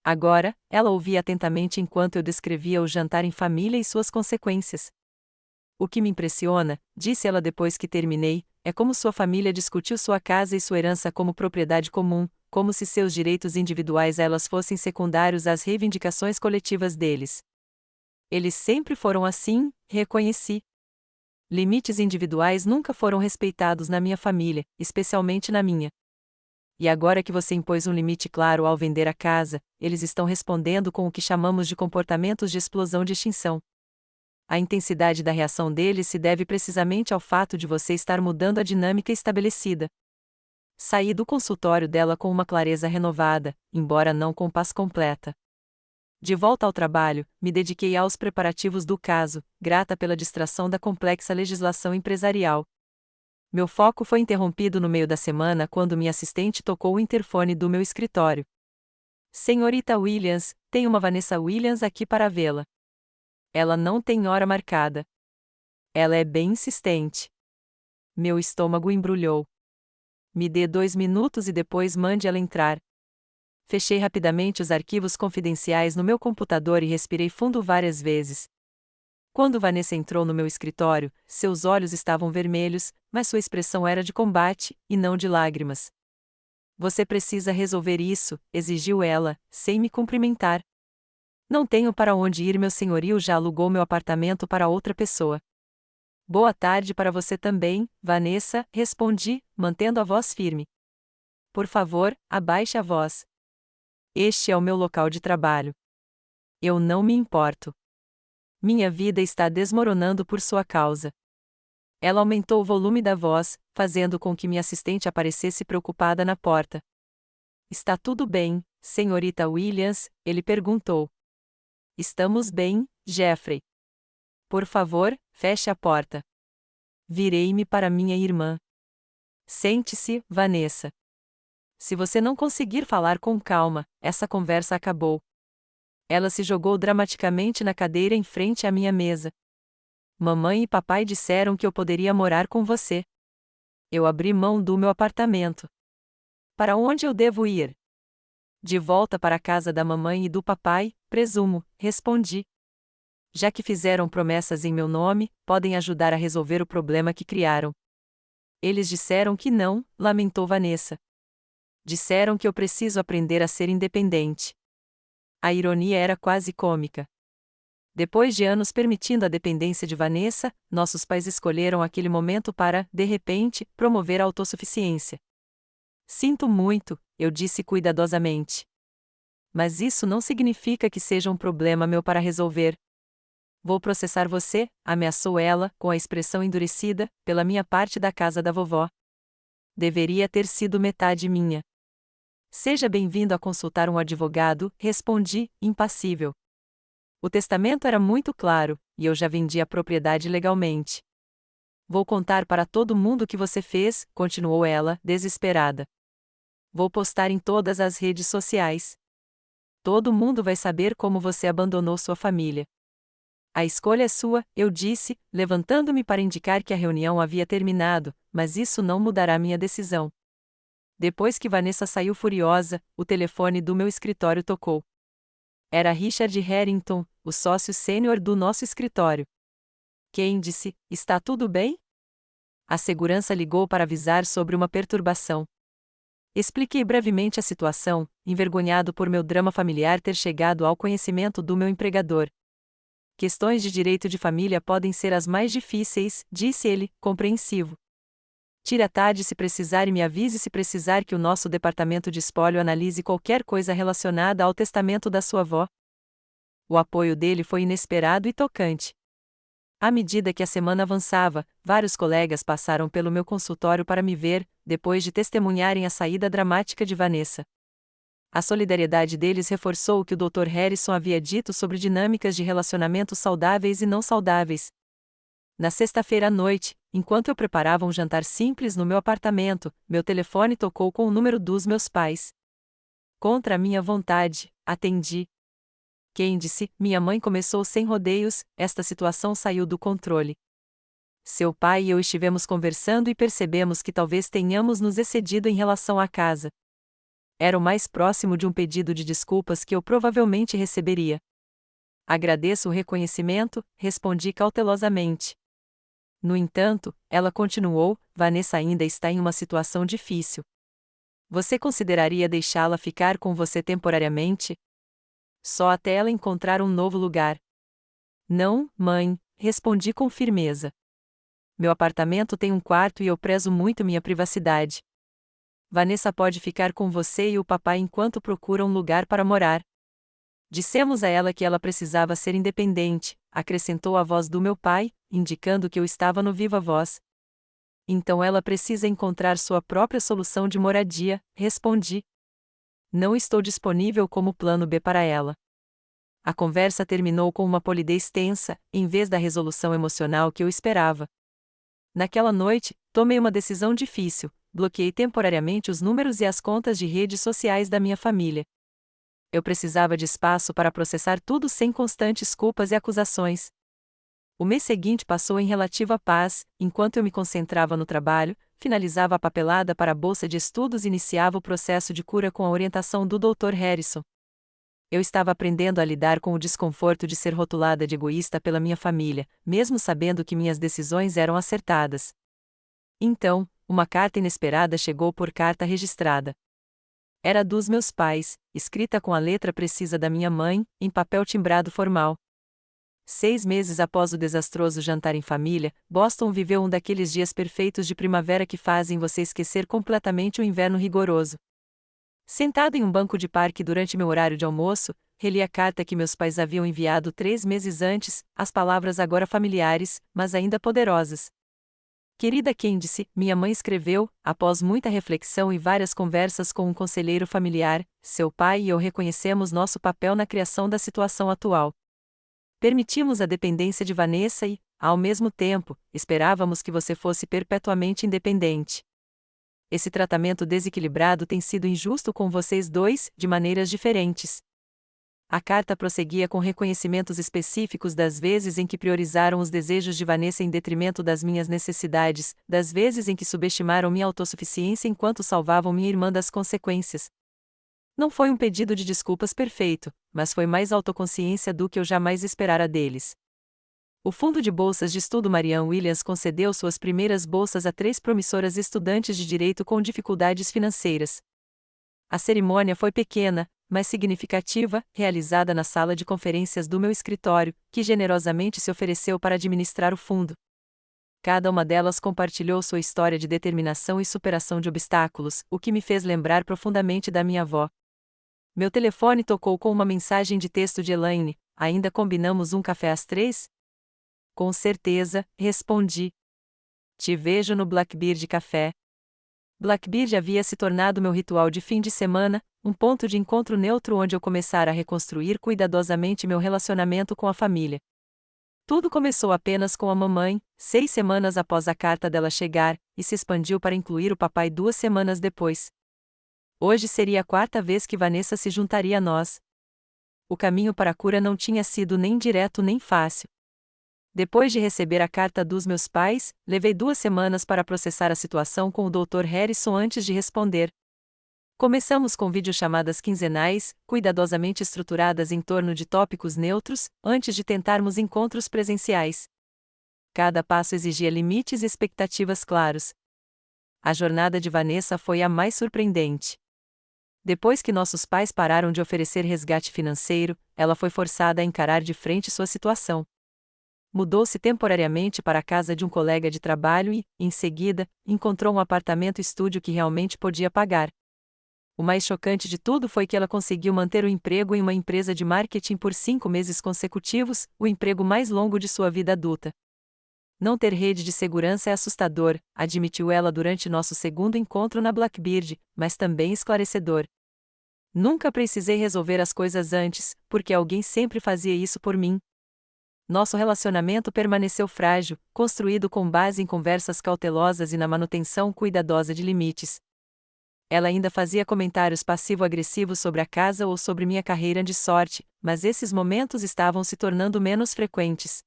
Agora, ela ouvia atentamente enquanto eu descrevia o jantar em família e suas consequências. O que me impressiona, disse ela depois que terminei, é como sua família discutiu sua casa e sua herança como propriedade comum, como se seus direitos individuais a elas fossem secundários às reivindicações coletivas deles. Eles sempre foram assim, reconheci. Limites individuais nunca foram respeitados na minha família, especialmente na minha. E agora que você impôs um limite claro ao vender a casa, eles estão respondendo com o que chamamos de comportamentos de explosão de extinção. A intensidade da reação deles se deve precisamente ao fato de você estar mudando a dinâmica estabelecida. Saí do consultório dela com uma clareza renovada, embora não com paz completa. De volta ao trabalho, me dediquei aos preparativos do caso, grata pela distração da complexa legislação empresarial. Meu foco foi interrompido no meio da semana quando minha assistente tocou o interfone do meu escritório. Senhorita Williams, tem uma Vanessa Williams aqui para vê-la. Ela não tem hora marcada. Ela é bem insistente. Meu estômago embrulhou. Me dê 2 minutos e depois mande ela entrar. Fechei rapidamente os arquivos confidenciais no meu computador e respirei fundo várias vezes. Quando Vanessa entrou no meu escritório, seus olhos estavam vermelhos, mas sua expressão era de combate, e não de lágrimas. Você precisa resolver isso, exigiu ela, sem me cumprimentar. Não tenho para onde ir, meu senhorio já alugou meu apartamento para outra pessoa. Boa tarde para você também, Vanessa, respondi, mantendo a voz firme. Por favor, abaixe a voz. Este é o meu local de trabalho. Eu não me importo. Minha vida está desmoronando por sua causa. Ela aumentou o volume da voz, fazendo com que minha assistente aparecesse preocupada na porta. Está tudo bem, senhorita Williams? Ele perguntou. Estamos bem, Jeffrey. Por favor, feche a porta. Virei-me para minha irmã. Sente-se, Vanessa. Se você não conseguir falar com calma, essa conversa acabou. Ela se jogou dramaticamente na cadeira em frente à minha mesa. Mamãe e papai disseram que eu poderia morar com você. Eu abri mão do meu apartamento. Para onde eu devo ir? De volta para a casa da mamãe e do papai, presumo, respondi. Já que fizeram promessas em meu nome, podem ajudar a resolver o problema que criaram. Eles disseram que não, lamentou Vanessa. Disseram que eu preciso aprender a ser independente. A ironia era quase cômica. Depois de anos permitindo a dependência de Vanessa, nossos pais escolheram aquele momento para, de repente, promover a autossuficiência. Sinto muito, eu disse cuidadosamente. Mas isso não significa que seja um problema meu para resolver. Vou processar você, ameaçou ela, com a expressão endurecida, pela minha parte da casa da vovó. Deveria ter sido metade minha. Seja bem-vindo a consultar um advogado, respondi, impassível. O testamento era muito claro, e eu já vendi a propriedade legalmente. Vou contar para todo mundo o que você fez, continuou ela, desesperada. Vou postar em todas as redes sociais. Todo mundo vai saber como você abandonou sua família. A escolha é sua, eu disse, levantando-me para indicar que a reunião havia terminado, mas isso não mudará minha decisão. Depois que Vanessa saiu furiosa, o telefone do meu escritório tocou. Era Richard Harrington, o sócio sênior do nosso escritório. Quem disse: está tudo bem? A segurança ligou para avisar sobre uma perturbação. Expliquei brevemente a situação, envergonhado por meu drama familiar ter chegado ao conhecimento do meu empregador. Questões de direito de família podem ser as mais difíceis, disse ele, compreensivo. Tire a tarde se precisar e me avise se precisar que o nosso departamento de espólio analise qualquer coisa relacionada ao testamento da sua avó. O apoio dele foi inesperado e tocante. À medida que a semana avançava, vários colegas passaram pelo meu consultório para me ver, depois de testemunharem a saída dramática de Vanessa. A solidariedade deles reforçou o que o Dr. Harrison havia dito sobre dinâmicas de relacionamentos saudáveis e não saudáveis. Na sexta-feira à noite, enquanto eu preparava um jantar simples no meu apartamento, meu telefone tocou com o número dos meus pais. Contra a minha vontade, atendi. Candice, minha mãe começou sem rodeios, esta situação saiu do controle. Seu pai e eu estivemos conversando e percebemos que talvez tenhamos nos excedido em relação à casa. Era o mais próximo de um pedido de desculpas que eu provavelmente receberia. Agradeço o reconhecimento, respondi cautelosamente. No entanto, ela continuou, Vanessa ainda está em uma situação difícil. Você consideraria deixá-la ficar com você temporariamente? Só até ela encontrar um novo lugar. Não, mãe, respondi com firmeza. Meu apartamento tem um quarto e eu prezo muito minha privacidade. Vanessa pode ficar com você e o papai enquanto procura um lugar para morar. Dissemos a ela que ela precisava ser independente, acrescentou a voz do meu pai, indicando que eu estava no viva voz. Então ela precisa encontrar sua própria solução de moradia, respondi. Não estou disponível como plano B para ela. A conversa terminou com uma polidez tensa, em vez da resolução emocional que eu esperava. Naquela noite, tomei uma decisão difícil, bloqueei temporariamente os números e as contas de redes sociais da minha família. Eu precisava de espaço para processar tudo sem constantes culpas e acusações. O mês seguinte passou em relativa paz, enquanto eu me concentrava no trabalho, finalizava a papelada para a bolsa de estudos e iniciava o processo de cura com a orientação do Dr. Harrison. Eu estava aprendendo a lidar com o desconforto de ser rotulada de egoísta pela minha família, mesmo sabendo que minhas decisões eram acertadas. Então, uma carta inesperada chegou por carta registrada. Era dos meus pais, escrita com a letra precisa da minha mãe, em papel timbrado formal. 6 meses após o desastroso jantar em família, Boston viveu um daqueles dias perfeitos de primavera que fazem você esquecer completamente o inverno rigoroso. Sentado em um banco de parque durante meu horário de almoço, reli a carta que meus pais haviam enviado 3 meses antes, as palavras agora familiares, mas ainda poderosas. Querida Candice, minha mãe escreveu, após muita reflexão e várias conversas com um conselheiro familiar, seu pai e eu reconhecemos nosso papel na criação da situação atual. Permitimos a dependência de Vanessa e, ao mesmo tempo, esperávamos que você fosse perpetuamente independente. Esse tratamento desequilibrado tem sido injusto com vocês dois, de maneiras diferentes. A carta prosseguia com reconhecimentos específicos das vezes em que priorizaram os desejos de Vanessa em detrimento das minhas necessidades, das vezes em que subestimaram minha autossuficiência enquanto salvavam minha irmã das consequências. Não foi um pedido de desculpas perfeito, mas foi mais autoconsciência do que eu jamais esperara deles. O Fundo de Bolsas de Estudo Marianne Williams concedeu suas primeiras bolsas a 3 promissoras estudantes de direito com dificuldades financeiras. A cerimônia foi pequena, mas significativa, realizada na sala de conferências do meu escritório, que generosamente se ofereceu para administrar o fundo. Cada uma delas compartilhou sua história de determinação e superação de obstáculos, o que me fez lembrar profundamente da minha avó. Meu telefone tocou com uma mensagem de texto de Elaine: ainda combinamos um café às 3? Com certeza, respondi. Te vejo no Blackbird Café. Blackbird havia se tornado meu ritual de fim de semana, um ponto de encontro neutro onde eu começara a reconstruir cuidadosamente meu relacionamento com a família. Tudo começou apenas com a mamãe, 6 semanas após a carta dela chegar, e se expandiu para incluir o papai 2 semanas depois. Hoje seria a 4ª vez que Vanessa se juntaria a nós. O caminho para a cura não tinha sido nem direto nem fácil. Depois de receber a carta dos meus pais, levei 2 semanas para processar a situação com o Dr. Harrison antes de responder. Começamos com videochamadas quinzenais, cuidadosamente estruturadas em torno de tópicos neutros, antes de tentarmos encontros presenciais. Cada passo exigia limites e expectativas claros. A jornada de Vanessa foi a mais surpreendente. Depois que nossos pais pararam de oferecer resgate financeiro, ela foi forçada a encarar de frente sua situação. Mudou-se temporariamente para a casa de um colega de trabalho e, em seguida, encontrou um apartamento-estúdio que realmente podia pagar. O mais chocante de tudo foi que ela conseguiu manter o emprego em uma empresa de marketing por 5 meses consecutivos, o emprego mais longo de sua vida adulta. Não ter rede de segurança é assustador, admitiu ela durante nosso segundo encontro na Blackbird, mas também esclarecedor. Nunca precisei resolver as coisas antes, porque alguém sempre fazia isso por mim. Nosso relacionamento permaneceu frágil, construído com base em conversas cautelosas e na manutenção cuidadosa de limites. Ela ainda fazia comentários passivo-agressivos sobre a casa ou sobre minha carreira de sorte, mas esses momentos estavam se tornando menos frequentes.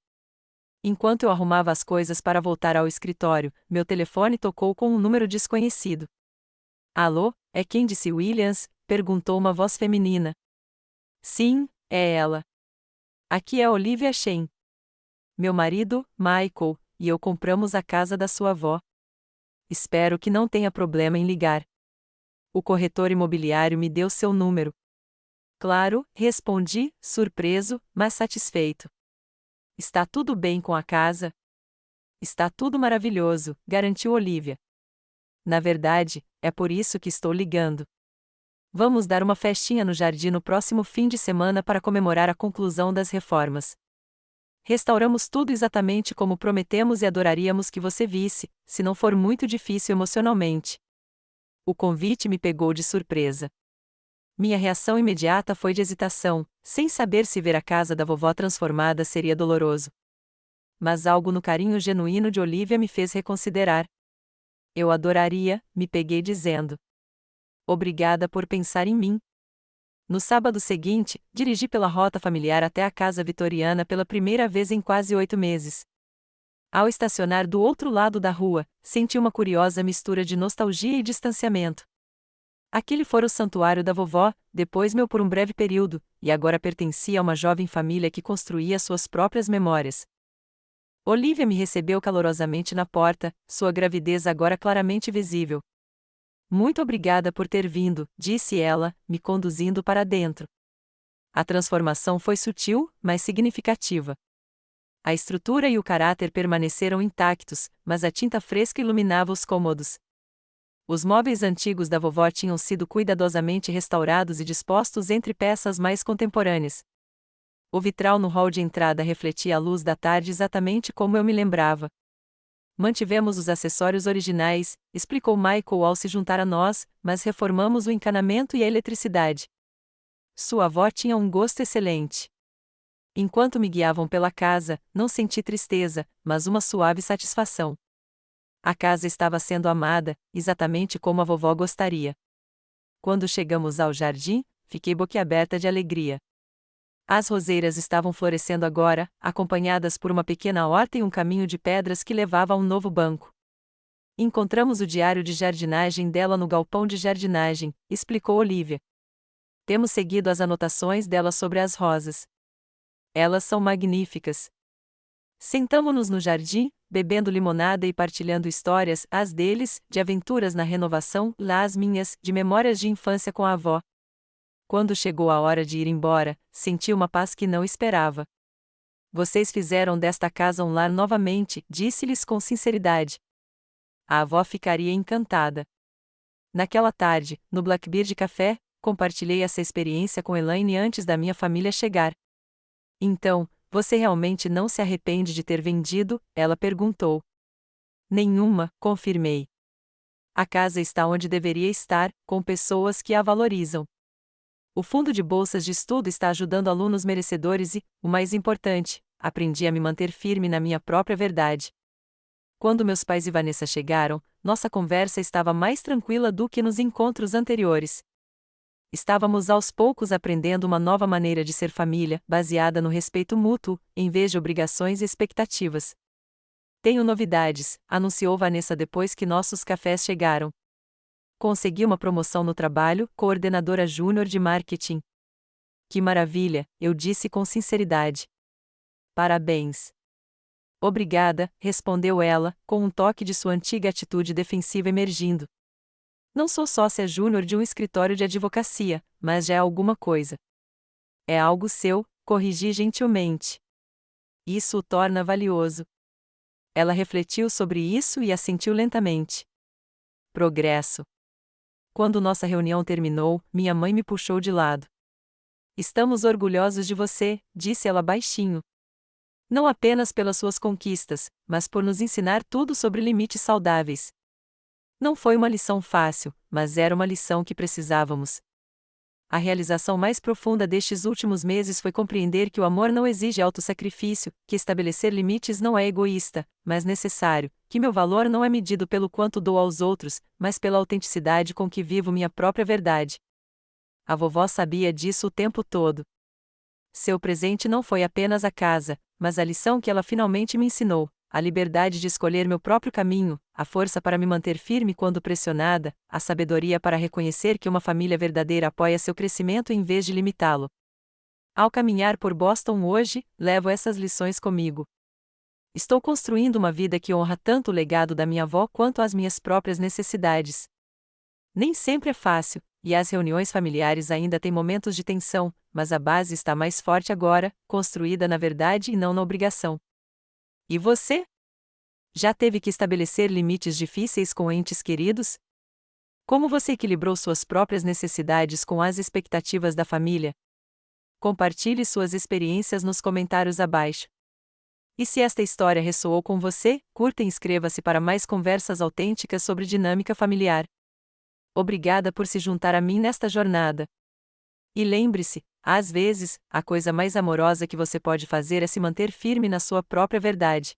Enquanto eu arrumava as coisas para voltar ao escritório, meu telefone tocou com um número desconhecido. Alô, é Candice Williams? Perguntou uma voz feminina. Sim, é ela. Aqui é Olivia Shen. Meu marido, Michael, e eu compramos a casa da sua avó. Espero que não tenha problema em ligar. O corretor imobiliário me deu seu número. Claro, respondi, surpreso, mas satisfeito. Está tudo bem com a casa? Está tudo maravilhoso, garantiu Olivia. Na verdade, é por isso que estou ligando. Vamos dar uma festinha no jardim no próximo fim de semana para comemorar a conclusão das reformas. Restauramos tudo exatamente como prometemos e adoraríamos que você visse, se não for muito difícil emocionalmente. O convite me pegou de surpresa. Minha reação imediata foi de hesitação, sem saber se ver a casa da vovó transformada seria doloroso. Mas algo no carinho genuíno de Olivia me fez reconsiderar. Eu adoraria, me peguei dizendo. Obrigada por pensar em mim. No sábado seguinte, dirigi pela rota familiar até a casa vitoriana pela primeira vez em quase 8 meses. Ao estacionar do outro lado da rua, senti uma curiosa mistura de nostalgia e distanciamento. Aquele fora o santuário da vovó, depois meu por um breve período, e agora pertencia a uma jovem família que construía suas próprias memórias. Olivia me recebeu calorosamente na porta, sua gravidez agora claramente visível. Muito obrigada por ter vindo, disse ela, me conduzindo para dentro. A transformação foi sutil, mas significativa. A estrutura e o caráter permaneceram intactos, mas a tinta fresca iluminava os cômodos. Os móveis antigos da vovó tinham sido cuidadosamente restaurados e dispostos entre peças mais contemporâneas. O vitral no hall de entrada refletia a luz da tarde exatamente como eu me lembrava. Mantivemos os acessórios originais, explicou Michael ao se juntar a nós, mas reformamos o encanamento e a eletricidade. Sua avó tinha um gosto excelente. Enquanto me guiavam pela casa, não senti tristeza, mas uma suave satisfação. A casa estava sendo amada, exatamente como a vovó gostaria. Quando chegamos ao jardim, fiquei boquiaberta de alegria. As roseiras estavam florescendo agora, acompanhadas por uma pequena horta e um caminho de pedras que levava a um novo banco. Encontramos o diário de jardinagem dela no galpão de jardinagem, explicou Olivia. Temos seguido as anotações dela sobre as rosas. Elas são magníficas. Sentamo-nos no jardim, bebendo limonada e partilhando histórias, as deles, de aventuras na renovação, as minhas, de memórias de infância com a avó. Quando chegou a hora de ir embora, senti uma paz que não esperava. Vocês fizeram desta casa um lar novamente, disse-lhes com sinceridade. A avó ficaria encantada. Naquela tarde, no Blackbird Café, compartilhei essa experiência com Elaine antes da minha família chegar. Então, você realmente não se arrepende de ter vendido? Ela perguntou. Nenhuma, confirmei. A casa está onde deveria estar, com pessoas que a valorizam. O fundo de bolsas de estudo está ajudando alunos merecedores e, o mais importante, aprendi a me manter firme na minha própria verdade. Quando meus pais e Vanessa chegaram, nossa conversa estava mais tranquila do que nos encontros anteriores. Estávamos aos poucos aprendendo uma nova maneira de ser família, baseada no respeito mútuo, em vez de obrigações e expectativas. Tenho novidades, anunciou Vanessa depois que nossos cafés chegaram. Consegui uma promoção no trabalho, coordenadora júnior de marketing. Que maravilha, eu disse com sinceridade. Parabéns. Obrigada, respondeu ela, com um toque de sua antiga atitude defensiva emergindo. Não sou sócia júnior de um escritório de advocacia, mas já é alguma coisa. É algo seu, corrigi gentilmente. Isso o torna valioso. Ela refletiu sobre isso e assentiu lentamente. Progresso. Quando nossa reunião terminou, minha mãe me puxou de lado. Estamos orgulhosos de você, disse ela baixinho. Não apenas pelas suas conquistas, mas por nos ensinar tudo sobre limites saudáveis. Não foi uma lição fácil, mas era uma lição que precisávamos. A realização mais profunda destes últimos meses foi compreender que o amor não exige autossacrifício, que estabelecer limites não é egoísta, mas necessário, que meu valor não é medido pelo quanto dou aos outros, mas pela autenticidade com que vivo minha própria verdade. A vovó sabia disso o tempo todo. Seu presente não foi apenas a casa, mas a lição que ela finalmente me ensinou. A liberdade de escolher meu próprio caminho, a força para me manter firme quando pressionada, a sabedoria para reconhecer que uma família verdadeira apoia seu crescimento em vez de limitá-lo. Ao caminhar por Boston hoje, levo essas lições comigo. Estou construindo uma vida que honra tanto o legado da minha avó quanto as minhas próprias necessidades. Nem sempre é fácil, e as reuniões familiares ainda têm momentos de tensão, mas a base está mais forte agora, construída na verdade e não na obrigação. E você? Já teve que estabelecer limites difíceis com entes queridos? Como você equilibrou suas próprias necessidades com as expectativas da família? Compartilhe suas experiências nos comentários abaixo. E se esta história ressoou com você, curta e inscreva-se para mais conversas autênticas sobre dinâmica familiar. Obrigada por se juntar a mim nesta jornada. E lembre-se, às vezes, a coisa mais amorosa que você pode fazer é se manter firme na sua própria verdade.